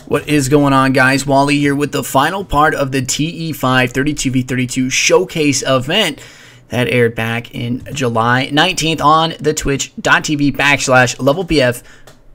What is going on, guys? Wally here with the final part of the TE5 32v32 showcase event that aired back in July 19th on the twitch.tv/levelbf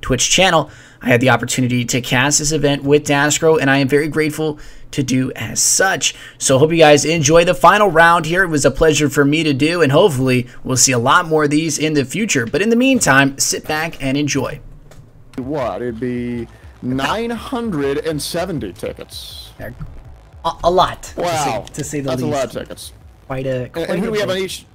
Twitch channel. I had the opportunity to cast this event with Daskro, and I am very grateful to do as such. So hope you guys enjoy the final round here. It was a pleasure for me to do, and hopefully we'll see a lot more of these in the future. But in the meantime, sit back and enjoy. What? It'd be 970 tickets. A lot. Wow. To say the least. That's a lot of tickets. Quite a. And who do we have on each?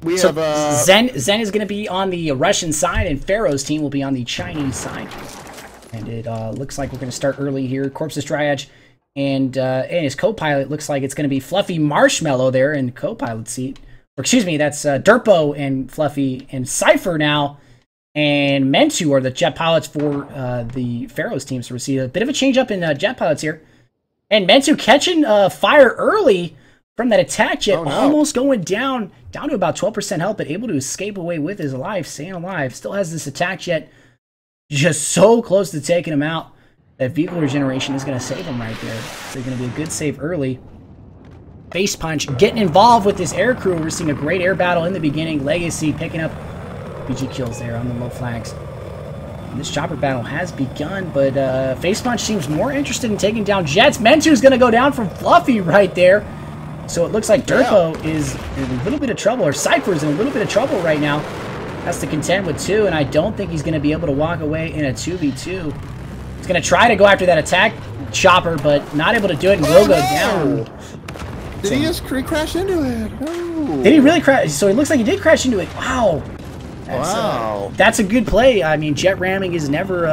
We so have Zen is going to be on the Russian side, and Pharaoh's team will be on the Chinese side. And it looks like we're going to start early here. Corpse's Triage and his co-pilot looks like it's going to be Fluffy Marshmallow there in co-pilot seat. Or excuse me, that's Derpo and Fluffy and Cypher now. And Mentu are the jet pilots for the Pharaoh's team. So we'll see a bit of a change up in jet pilots here. And Mentu catching fire early from that attack jet, almost going down to about 12% health, but able to escape away with his life, staying alive. Still has this attack jet just so close to taking him out. That vehicle regeneration is going to save him right there. So going to be a good save early. Face Punch getting involved with this air crew. We're seeing a great air battle in the beginning. Legacy picking up PG kills there on the low flags. And this chopper battle has begun, but Face Punch seems more interested in taking down jets. Mentu's going to go down from Fluffy right there. So it looks like Derpo is in a little bit of trouble, or Cypher's in a little bit of trouble right now. Has to contend with two, and I don't think he's going to be able to walk away in a 2v2. He's going to try to go after that attack chopper, but not able to do it, and will go down. Did he just crash into it? Oh. Did he really crash? So it looks like he did crash into it. Wow. That's a good play. I mean, jet ramming is never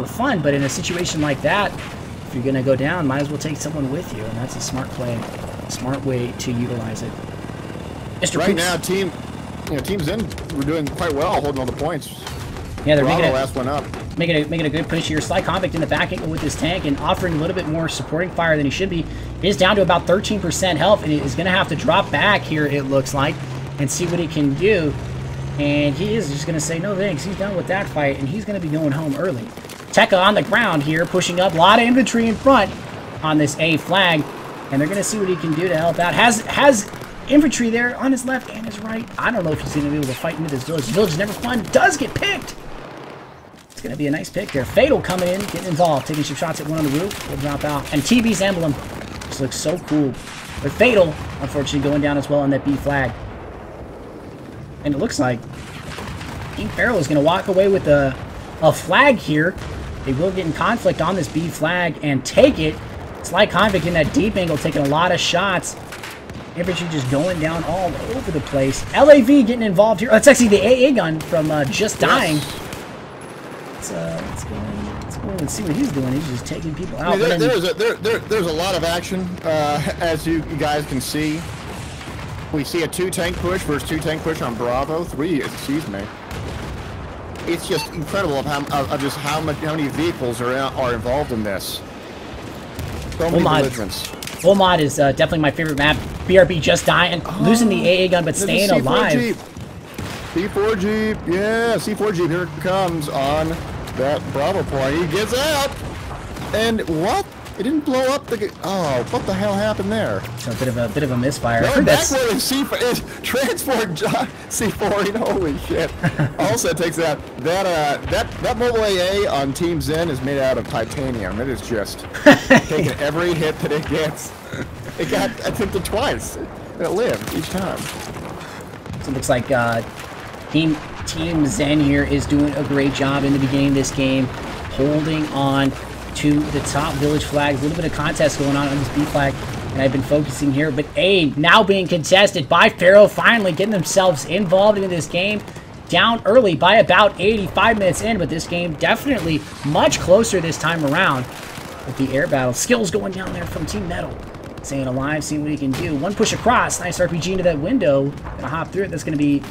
fun, but in a situation like that, if you're going to go down, might as well take someone with you, and that's a smart play, a smart way to utilize it. Mr. Right now, Team Zen, we're doing quite well, holding all the points. Yeah, they're making the last one up. Making a good push here. Sly Convict in the back angle with his tank and offering a little bit more supporting fire than he should be. He is down to about 13% health, and he is going to have to drop back here, it looks like, and see what he can do. And he is just going to say no thanks. He's done with that fight, and he's going to be going home early. Tekka on the ground here, pushing up. A lot of infantry in front on this A flag, and they're going to see what he can do to help out. Has infantry there on his left and his right. I don't know if he's going to be able to fight into this village. The village is never fun. Does get picked. It's going to be a nice pick there. Fatal coming in, getting involved, taking some shots at one on the roof. Will drop out. And TB's emblem just looks so cool. But Fatal, unfortunately, going down as well on that B flag. And it looks like Team Pharaoh is going to walk away with a flag here. They will get in conflict on this B flag and take it. Sly Convict in that deep angle, taking a lot of shots. Infantry just going down all over the place. LAV getting involved here. Oh, it's actually the AA gun from Just Dying. Let's go and see what he's doing. He's just taking people out. I mean, there's a lot of action, as you guys can see. We see a 2-tank push versus 2-tank push on Bravo. 3, excuse me. It's just incredible of how many vehicles are involved in this. So many belligerents. Full mod is definitely my favorite map. BRB Just Dying, losing the AA gun but staying alive. Jeep. C4 Jeep, yeah, C4 Jeep here comes on that Bravo point. He gets out, and what? It didn't blow up the. Oh, what the hell happened there? So a bit of a misfire. No, that's where C4 is transport C4. Holy shit! Also takes that mobile AA on Team Zen is made out of titanium. It is just taking every hit that it gets. It got attempted twice. It lived each time. So it looks like Team Zen here is doing a great job in the beginning of this game, holding on to the top village flags. A little bit of contest going on this B flag, and I've been focusing here. But A now being contested by Pharaoh, finally getting themselves involved in this game. Down early by about 85 minutes in, but this game definitely much closer this time around with the air battle. Skills going down there from Team Metal. Staying alive, seeing what he can do. One push across. Nice RPG into that window. Gonna hop through it. That's gonna be...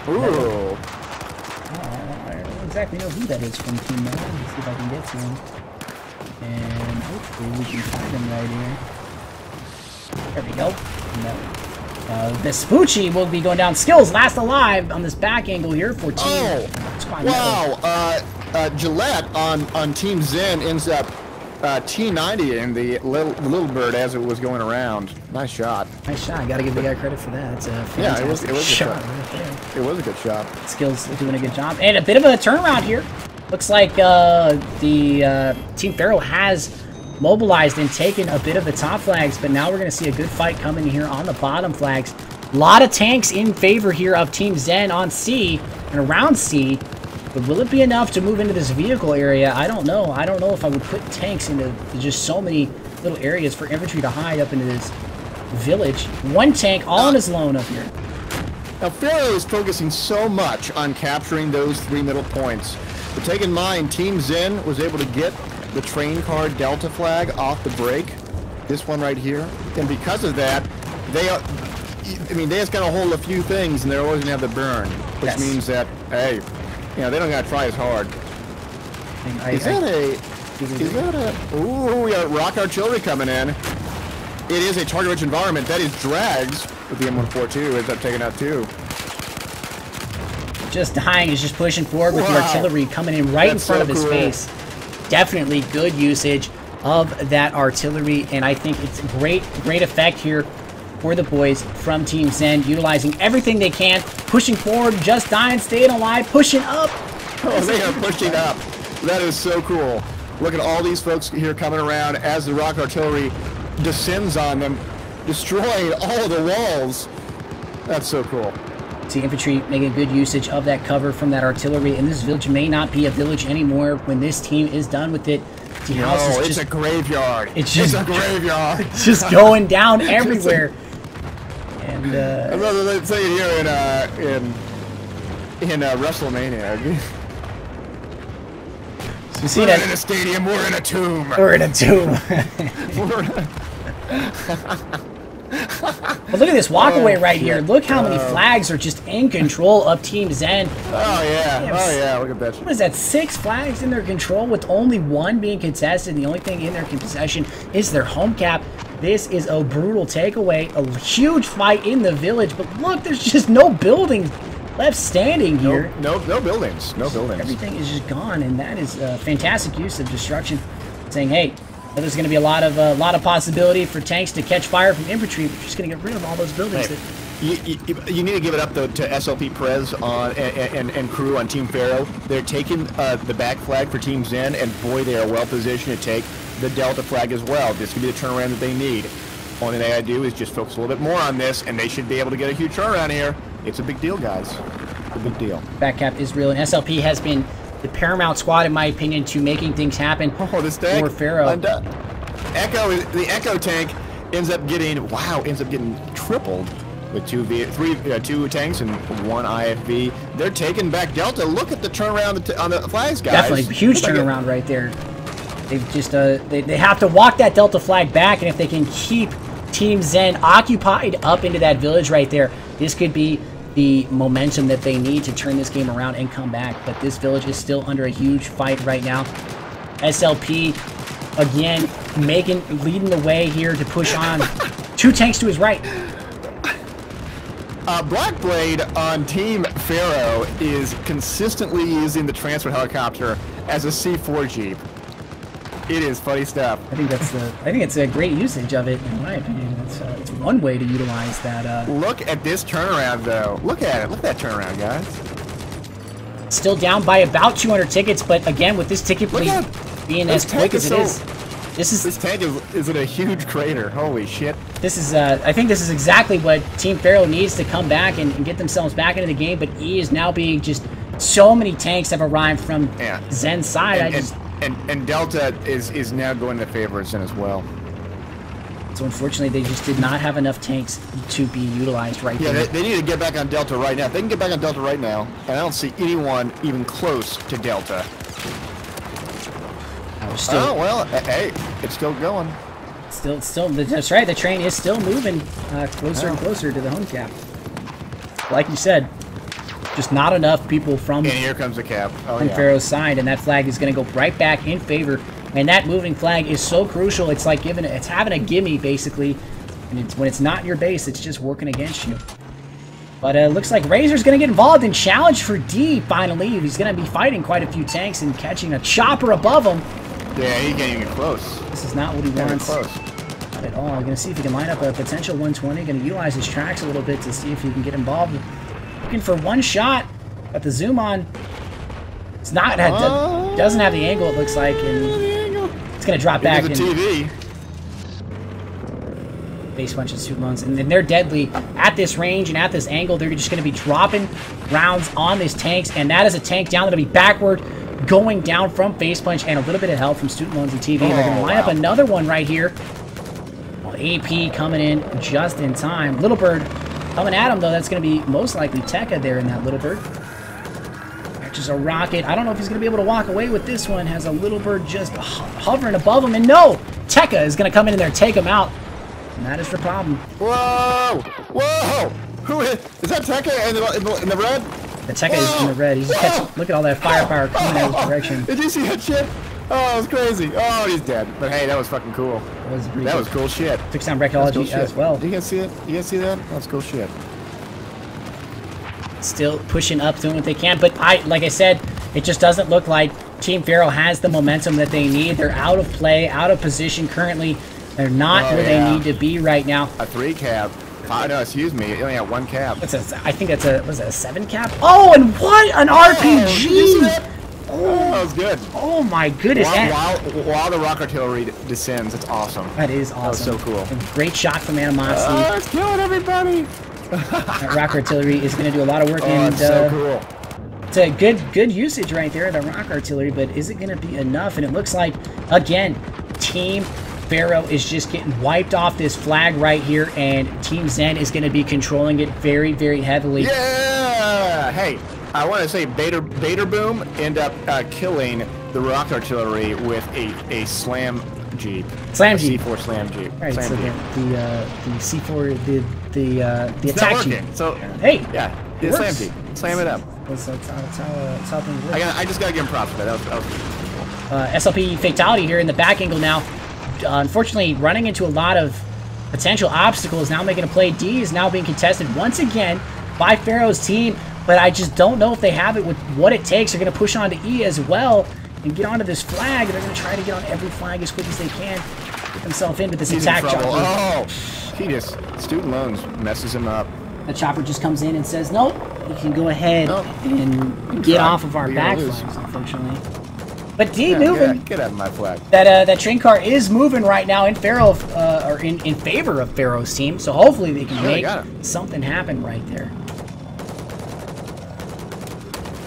Ooh. I don't exactly know who that is from Team Metal. Let's see if I can get to him. And hopefully we can find him right here. There we go. Vespucci will be going down. Skills last alive on this back angle here for Team. Oh, wow. Gillette on Team Zen ends up T90 in the little bird as it was going around. Nice shot. Nice shot. Got to give the guy credit for that. It's a fantastic it was shot. A right there. It was a good shot. Skills doing a good job. And a bit of a turnaround here. Looks like the Team Pharaoh has mobilized and taken a bit of the top flags, but now we're going to see a good fight coming here on the bottom flags. A lot of tanks in favor here of Team Zen on C and around C. But will it be enough to move into this vehicle area? I don't know. I don't know if I would put tanks into just so many little areas for infantry to hide up into this village. One tank all on his lone up here. Now, Pharaoh is focusing so much on capturing those 3 middle points. But take in mind, Team Zen was able to get the train car Delta flag off the break. This one right here. And because of that, they just got to hold a few things, and they're always going to have the burn. Which means that, hey, you know, they don't got to try as hard. Is that a... Ooh, we got rock artillery coming in. It is a target-rich environment. That is Drags with the M142. Ends up taking out 2. Just dying. Is just pushing forward with the artillery coming in right in front of his face. Definitely good usage of that artillery, and I think it's great effect here for the boys from Team Zen, utilizing everything they can, pushing forward, just dying, staying alive, pushing up. Oh, they are pushing up. That is so cool. Look at all these folks here coming around as the rock artillery descends on them, destroying all of the walls. That's so cool. See infantry making good usage of that cover from that artillery, and this village may not be a village anymore when this team is done with it. See, it's a graveyard. It's a graveyard. It's just going down everywhere. And I'd rather say it here in WrestleMania. So you see we're in a stadium. We're in a tomb. We're in a tomb. But look at this walkaway right here. Look how many flags are just in control of Team Zen. Oh yeah, look at that. What is that? 6 flags in their control with only 1 being contested. The only thing in their possession is their home cap. This is a brutal takeaway. A huge fight in the village. But look, there's just no buildings left standing here. No buildings. No buildings. Everything is just gone, and that is a fantastic use of destruction. Saying, hey, there's going to be a lot of possibility for tanks to catch fire from infantry. We're just going to get rid of all those buildings. Hey, you need to give it up though to SLP Prez and crew on Team Pharaoh. They're taking the back flag for Team Zen, and boy, they are well positioned to take the Delta flag as well. This could be the turnaround that they need. Only thing I do is just focus a little bit more on this, and they should be able to get a huge turnaround here. It's a big deal, guys. It's a big deal. Back cap is real, and SLP has been the paramount squad, in my opinion, to making things happen this tank for Pharaoh. The Echo tank ends up getting tripled with 2 tanks and 1 IFV. They're taking back Delta. Look at the turnaround on the flags, guys. Definitely huge turnaround right there. They've just they have to walk that Delta flag back, and if they can keep Team Zen occupied up into that village right there, this could be the momentum that they need to turn this game around and come back. But this village is still under a huge fight right now. SLP again leading the way here to push on. 2 tanks to his right. Blackblade on Team Pharaoh is consistently using the transfer helicopter as a C4 Jeep. It is funny stuff. I think it's a great usage of it, in my opinion. It's one way to utilize that. Look at this turnaround, though. Look at it. Look at that turnaround, guys. Still down by about 200 tickets, but again, with this ticket being as quick as it is, this tank is in a huge crater. Holy shit! This is I think this is exactly what Team Pharaoh needs to come back and get themselves back into the game. But E is now being just so many tanks have arrived from Zen's side. And Delta is now going to favor Zen as well. So unfortunately, they just did not have enough tanks to be utilized right there. Yeah, they need to get back on Delta right now. If they can get back on Delta right now, and I don't see anyone even close to Delta. Oh, well, hey, it's still going. Still, that's right. The train is still moving closer and closer to the home cap. Like you said, just not enough people from and here comes the cap. Pharaoh's side, and that flag is going to go right back in favor. And that moving flag is so crucial. It's like having a gimme basically. And when it's not your base, it's just working against you. But it looks like Razor's going to get involved in challenge for D finally. He's going to be fighting quite a few tanks and catching a chopper above him. Yeah, he can't even get close. This is not what he wants. Not at all. I'm going to see if he can line up a potential 120. Going to utilize his tracks a little bit to see if he can get involved. Looking for one shot. Got the zoom on. It's not. Doesn't have the angle, it looks like. And it's going to drop back. The TV. Base bunch of suit loans, and they're deadly at this range and at this angle. They're just going to be dropping rounds on these tanks, and that is a tank down that'll be backward going down from face punch and a little bit of help from student loans and TV. They're going to line up another one right here. Well, AP coming in just in time. Little Bird coming at him though. That's going to be most likely Tekka there in that Little Bird. Catches a rocket. I don't know if he's going to be able to walk away with this one. Has a Little Bird just hovering above him, and no, Tekka is going to come in there and take him out. And that is the problem. Whoa! Whoa! Who is that? Tekka in the red? The Tekka is in the red. He's catching. Look at all that firepower coming out his direction. Did you see that shit? Oh, it was crazy. Oh, he's dead. But hey, that was fucking cool. That was cool shit. Took some recology cool as well. You guys see it? You guys see that? That's cool shit. Still pushing up, doing what they can. But like I said, it just doesn't look like Team Pharaoh has the momentum that they need. They're out of play, out of position currently. They're not where they need to be right now. A 3 cap. Oh, no, excuse me. You only have 1 cap. I think that's a, was it a 7 cap? Oh, and what? An RPG! Oh, that was good. Oh my goodness. While the rock artillery descends, it's awesome. That is awesome. That was so cool. A great shot from Animosity. Oh, it's killing everybody. That rock artillery is going to do a lot of work. And it's so cool. It's a good usage right there, the rock artillery, but is it going to be enough? And it looks like, again, Team Pharaoh is just getting wiped off this flag right here, and Team Zen is going to be controlling it very, very heavily. Yeah! Hey, I want to say Bader Boom end up killing the rock artillery with a slam jeep. Slam jeep. C4 slam jeep. Right, slam so jeep. the C4, the attack jeep. So hey, yeah, the slam jeep. Slam it up. That's how things work. I just gotta give him props for that. That was SLP fatality here in the back angle now. Unfortunately, running into a lot of potential obstacles, now making a play. D is now being contested once again by Pharaoh's team, but I just don't know if they have it with what it takes. They're going to push on to E as well and get onto this flag. They're going to try to get on every flag as quick as they can, get themselves into this attack chopper. Oh, student loans messes him up. The chopper just comes in and says, nope, you can go ahead and get off of our back flags, unfortunately. But D moving. Get out of my flag. That train car is moving right now in Pharaoh, or in favor of Pharaoh's team. So hopefully they can make something happen right there.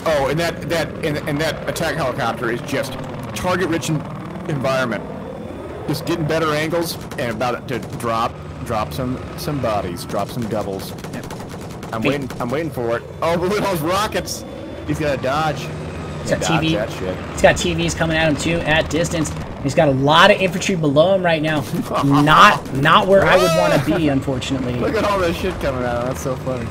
Oh, and that attack helicopter is just target-rich environment. Just getting better angles and about to drop some bodies, drop some doubles. Yep. I'm waiting for it. Oh, look at those rockets. He's got to dodge. He's got TV. He's got TVs coming at him too at distance. He's got a lot of infantry below him right now. Not where I would want to be, unfortunately. Look at all this shit coming at him. That's so funny.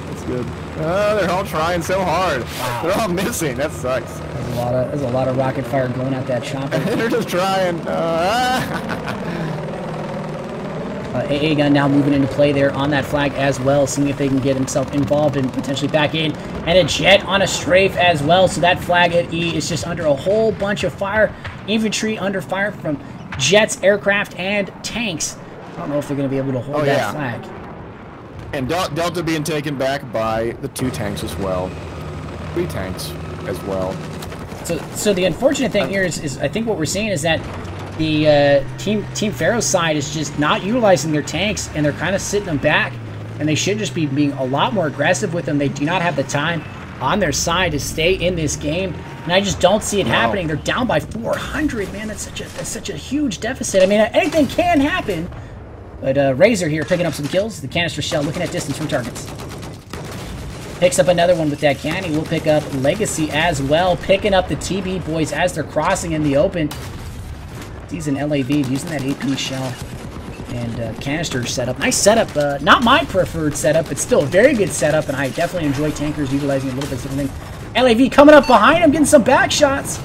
That's good. Oh, they're all trying so hard. Wow. They're all missing. That sucks. There's a lot of rocket fire going at that chopper. They're just trying. AA gun now moving into play there on that flag as well, seeing if they can get himself involved and potentially back in. And a jet on a strafe as well, so that flag at E is just under a whole bunch of fire. Infantry under fire from jets, aircraft, and tanks. I don't know if they're going to be able to hold that flag. And Delta being taken back by the 2 tanks as well. 3 tanks as well. So the unfortunate thing here is I think what we're seeing is that the Team Pharaoh's side is just not utilizing their tanks, and they're kind of sitting them back, and they should just be being a lot more aggressive with them. They do not have the time on their side to stay in this game, and I just don't see it happening. They're down by 400, man. That's such a huge deficit. I mean, anything can happen, but Razor here picking up some kills. The canister shell looking at distance from targets. Picks up another one with that canny. We'll pick up Legacy as well, picking up the TB boys as they're crossing in the open. He's an LAV using that AP shell and canister setup. Nice setup. Not my preferred setup, but still a very good setup, and I definitely enjoy tankers utilizing a little bit of something. LAV coming up behind him, getting some back shots,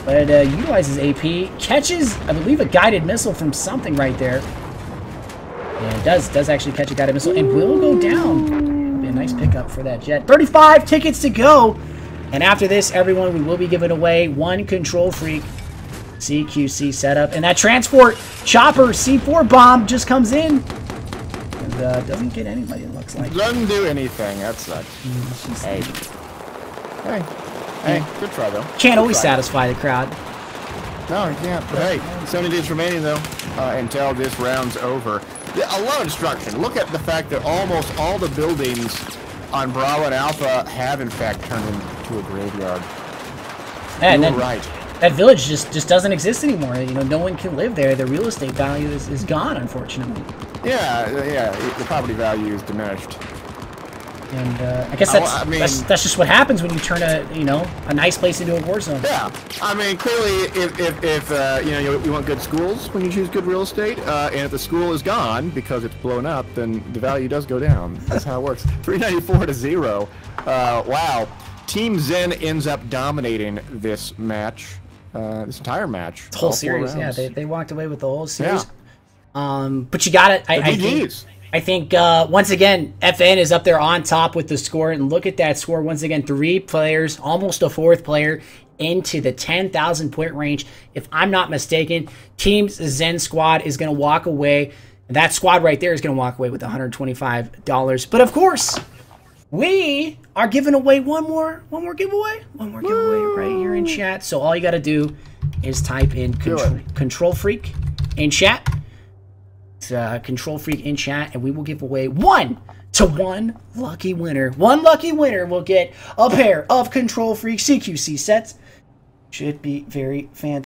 but utilizes AP. Catches, I believe, a guided missile from something right there. And does actually catch a guided missile and will go down. nice pickup for that jet. 35 tickets to go. And after this, everyone, we will be giving away one Control Freak CQC setup. And that transport chopper C4 bomb just comes in. And doesn't get anybody, it looks like. Doesn't do anything. That sucks. Hey. Hey, good try, though. Can't always satisfy the crowd. No, you can't. But hey, 70 days remaining, though, until this round's over. Yeah, a lot of destruction. Look at the fact that almost all the buildings on Bravo and Alpha have, in fact, turned into a graveyard. Yeah, You're right. That village just doesn't exist anymore. You know, no one can live there. The real estate value is gone, unfortunately. Yeah, the property value is diminished. And I guess that's just what happens when you turn a nice place into a war zone. Yeah, I mean, clearly, if you want good schools when you choose good real estate, and if the school is gone because it's blown up, then the value does go down. That's how it works. 394 to 0. Wow. Team Zen ends up dominating this match, this entire match. The whole series, yeah. They walked away with the whole series. Yeah. But you got it. I think once again, FN is up there on top with the score. And look at that score. Once again, 3 players, almost a 4th player, into the 10,000 point range. If I'm not mistaken, Team Zen squad is going to walk away. That squad right there is going to walk away with $125. But of course, we are giving away one more giveaway. One more giveaway right here in chat. So all you got to do is type in Control Freak in chat. Control Freak in chat, and we will give away one lucky winner. One lucky winner will get a pair of Control Freak CQC sets. Should be very fantastic.